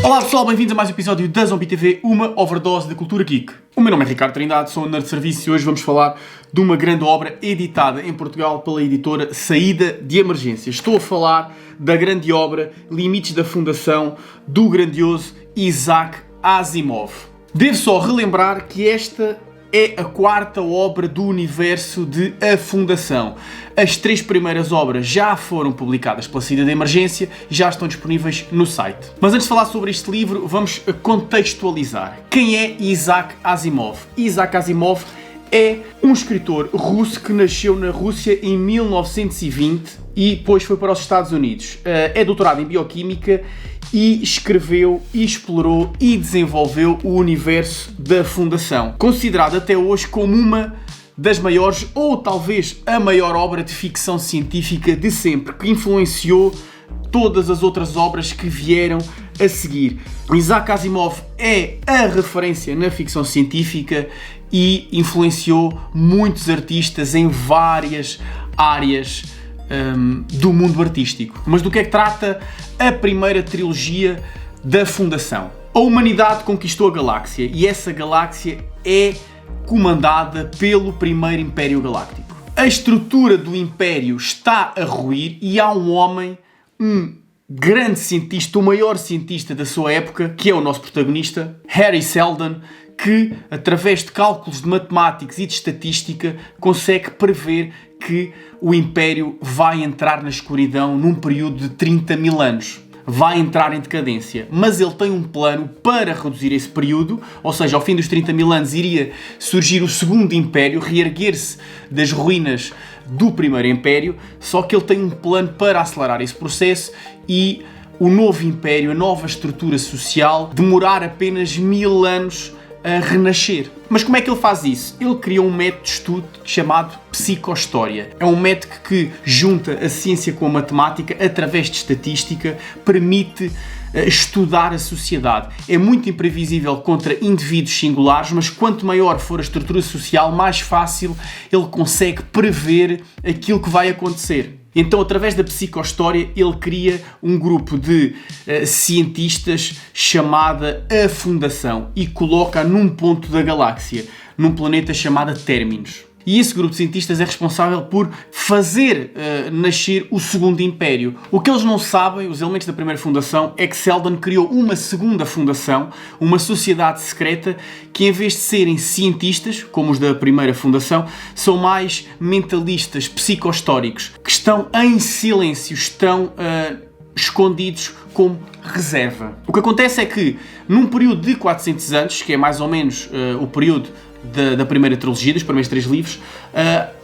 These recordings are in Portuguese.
Olá pessoal, bem-vindos a mais um episódio da Zombie TV, uma overdose de cultura geek. O meu nome é Ricardo Trindade, sou nerd de serviço e hoje vamos falar de uma grande obra editada em Portugal pela editora Saída de Emergência. Estou a falar da grande obra Limites da Fundação do grandioso Isaac Asimov. Devo só relembrar que esta é a quarta obra do universo de A Fundação. As três primeiras obras já foram publicadas pela Saída de Emergência e já estão disponíveis no site. Mas antes de falar sobre este livro, vamos contextualizar. Quem é Isaac Asimov? Isaac Asimov é um escritor russo que nasceu na Rússia em 1920 e depois foi para os Estados Unidos. É doutorado em Bioquímica e escreveu, explorou e desenvolveu o universo da Fundação, considerado até hoje como uma das maiores, ou talvez a maior obra de ficção científica de sempre, que influenciou todas as outras obras que vieram a seguir. Isaac Asimov é a referência na ficção científica e influenciou muitos artistas em várias áreas do mundo artístico. Mas do que é que trata a primeira trilogia da Fundação? A humanidade conquistou a galáxia e essa galáxia é comandada pelo primeiro Império Galáctico. A estrutura do Império está a ruir e há um homem, um grande cientista, o maior cientista da sua época, que é o nosso protagonista, Hari Seldon, que, através de cálculos de matemáticos e de estatística, consegue prever que o Império vai entrar na escuridão num período de 30 mil anos. Vai entrar em decadência. Mas ele tem um plano para reduzir esse período, ou seja, ao fim dos 30 mil anos iria surgir o segundo Império, reerguer-se das ruínas do primeiro Império, só que ele tem um plano para acelerar esse processo e o novo Império, a nova estrutura social, demorar apenas 1000 anos a renascer. Mas como é que ele faz isso? Ele criou um método de estudo chamado psicohistória. É um método que junta a ciência com a matemática através de estatística, permite estudar a sociedade. É muito imprevisível contra indivíduos singulares, mas quanto maior for a estrutura social, mais fácil ele consegue prever aquilo que vai acontecer. Então, através da psicohistória, ele cria um grupo de cientistas chamada A Fundação e coloca num ponto da galáxia, num planeta chamado Terminus. E esse grupo de cientistas é responsável por fazer nascer o segundo Império. O que eles não sabem, os elementos da primeira fundação, é que Seldon criou uma segunda fundação, uma sociedade secreta, que em vez de serem cientistas, como os da primeira fundação, são mais mentalistas, psicohistóricos, que estão em silêncio, estão escondidos como reserva. O que acontece é que, num período de 400 anos, que é mais ou menos o período da primeira trilogia, dos primeiros 3 livros,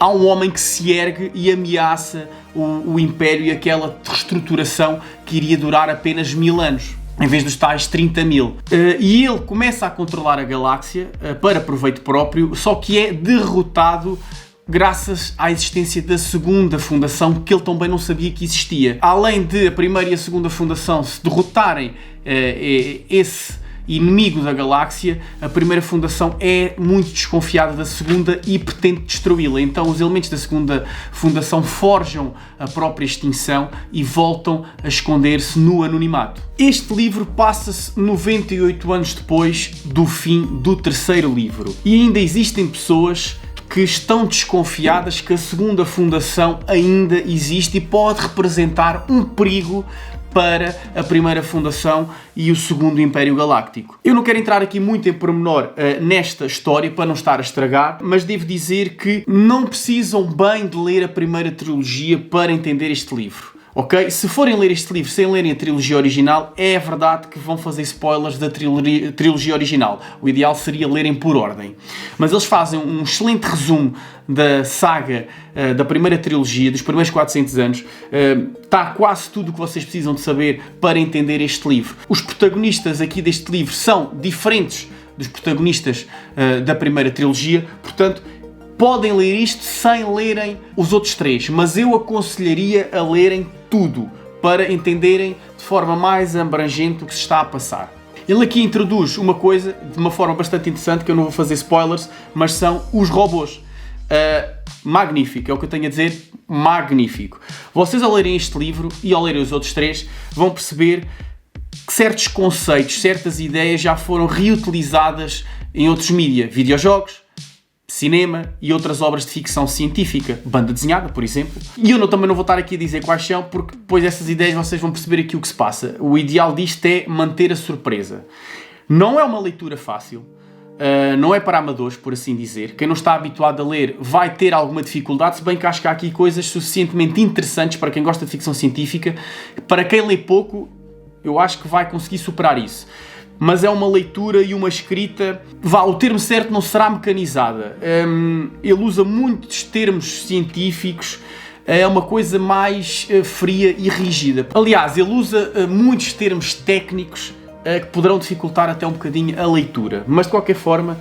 há um homem que se ergue e ameaça o Império e aquela reestruturação que iria durar apenas 1000 anos, em vez dos tais 30 mil. E ele começa a controlar a galáxia para proveito próprio, só que é derrotado graças à existência da segunda fundação, que ele também não sabia que existia. Além de a primeira e a segunda fundação se derrotarem esse inimigo da galáxia, a primeira fundação é muito desconfiada da segunda e pretende destruí-la. Então os elementos da segunda fundação forjam a própria extinção e voltam a esconder-se no anonimato. Este livro passa-se 98 anos depois do fim do terceiro livro e ainda existem pessoas que estão desconfiadas que a segunda fundação ainda existe e pode representar um perigo para a primeira fundação e o segundo Império Galáctico. Eu não quero entrar aqui muito em pormenor nesta história para não estar a estragar, mas devo dizer que não precisam bem de ler a primeira trilogia para entender este livro. Ok? Se forem ler este livro sem lerem a trilogia original, é verdade que vão fazer spoilers da trilogia original. O ideal seria lerem por ordem. Mas eles fazem um excelente resumo da saga da primeira trilogia, dos primeiros 400 anos. Está quase tudo o que vocês precisam de saber para entender este livro. Os protagonistas aqui deste livro são diferentes dos protagonistas da primeira trilogia, portanto, podem ler isto sem lerem os outros 3, mas eu aconselharia a lerem tudo, para entenderem de forma mais abrangente o que se está a passar. Ele aqui introduz uma coisa de uma forma bastante interessante, que eu não vou fazer spoilers, mas são os robôs. Magnífico, é o que eu tenho a dizer, magnífico. Vocês ao lerem este livro e ao lerem os outros 3 vão perceber que certos conceitos, certas ideias já foram reutilizadas em outros mídias, videojogos, cinema e outras obras de ficção científica, banda desenhada, por exemplo. E eu também não vou estar aqui a dizer quais são, porque depois dessas ideias vocês vão perceber aqui o que se passa. O ideal disto é manter a surpresa. Não é uma leitura fácil, não é para amadores, por assim dizer. Quem não está habituado a ler vai ter alguma dificuldade, se bem que acho que há aqui coisas suficientemente interessantes para quem gosta de ficção científica. Para quem lê pouco, eu acho que vai conseguir superar isso. Mas é uma leitura e uma escrita, o termo certo não será mecanizada. Ele usa muitos termos científicos, é uma coisa mais fria e rígida. Aliás, ele usa muitos termos técnicos que poderão dificultar até um bocadinho a leitura. Mas de qualquer forma,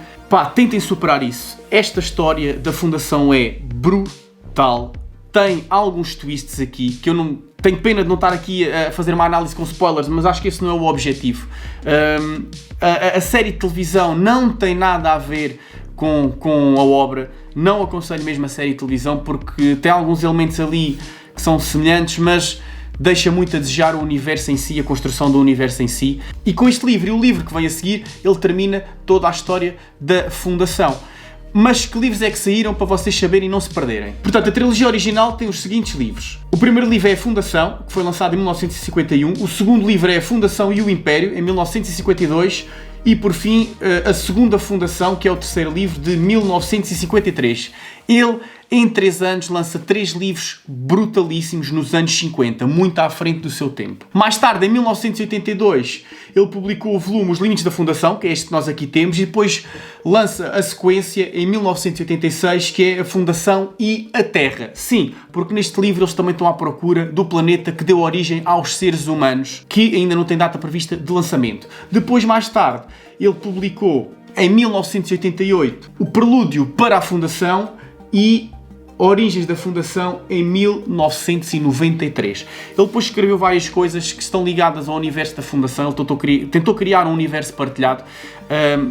tentem superar isso. Esta história da Fundação é brutal. Tem alguns twists aqui que eu não tenho pena de não estar aqui a fazer uma análise com spoilers, mas acho que esse não é o objetivo. A série de televisão não tem nada a ver com a obra. Não aconselho mesmo a série de televisão porque tem alguns elementos ali que são semelhantes, mas deixa muito a desejar o universo em si, a construção do universo em si. E com este livro e o livro que vem a seguir, ele termina toda a história da Fundação. Mas que livros é que saíram para vocês saberem e não se perderem? Portanto, a trilogia original tem os seguintes livros. O primeiro livro é a Fundação, que foi lançado em 1951. O segundo livro é a Fundação e o Império, em 1952. E, por fim, a segunda Fundação, que é o terceiro livro, de 1953. Ele, em 3 anos, lança 3 livros brutalíssimos nos anos 50, muito à frente do seu tempo. Mais tarde, em 1982, ele publicou o volume Os Limites da Fundação, que é este que nós aqui temos, e depois lança a sequência em 1986, que é a Fundação e a Terra. Sim, porque neste livro eles também estão à procura do planeta que deu origem aos seres humanos, que ainda não tem data prevista de lançamento. Depois, mais tarde, ele publicou, em 1988, o Prelúdio para a Fundação e Origens da Fundação em 1993. Ele depois escreveu várias coisas que estão ligadas ao universo da Fundação. Ele tentou criar um universo partilhado.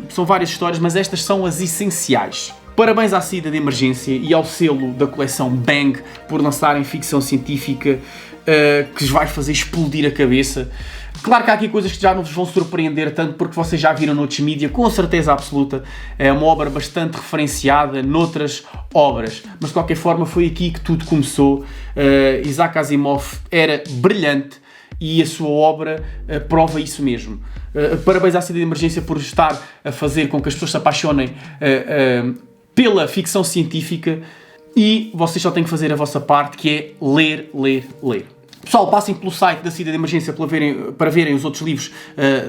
São várias histórias, mas estas são as essenciais. Parabéns à saída de emergência e ao selo da coleção Bang por lançarem ficção científica que vos vai fazer explodir a cabeça. Claro que há aqui coisas que já não vos vão surpreender tanto porque vocês já viram noutros mídias, com certeza absoluta. É uma obra bastante referenciada noutras obras. Mas de qualquer forma foi aqui que tudo começou. Isaac Asimov era brilhante e a sua obra prova isso mesmo. Parabéns à saída de emergência por estar a fazer com que as pessoas se apaixonem pela ficção científica e vocês só têm que fazer a vossa parte, que é ler, ler, ler. Pessoal, passem pelo site da saída de emergência para verem os outros livros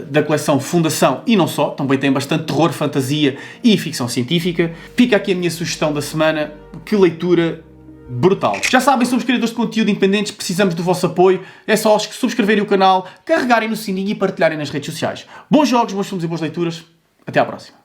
da coleção Fundação e não só. Também tem bastante terror, fantasia e ficção científica. Fica aqui a minha sugestão da semana. Que leitura brutal. Já sabem, somos criadores de conteúdo independentes, precisamos do vosso apoio. É só subscreverem o canal, carregarem no sininho e partilharem nas redes sociais. Bons jogos, bons filmes e boas leituras. Até à próxima.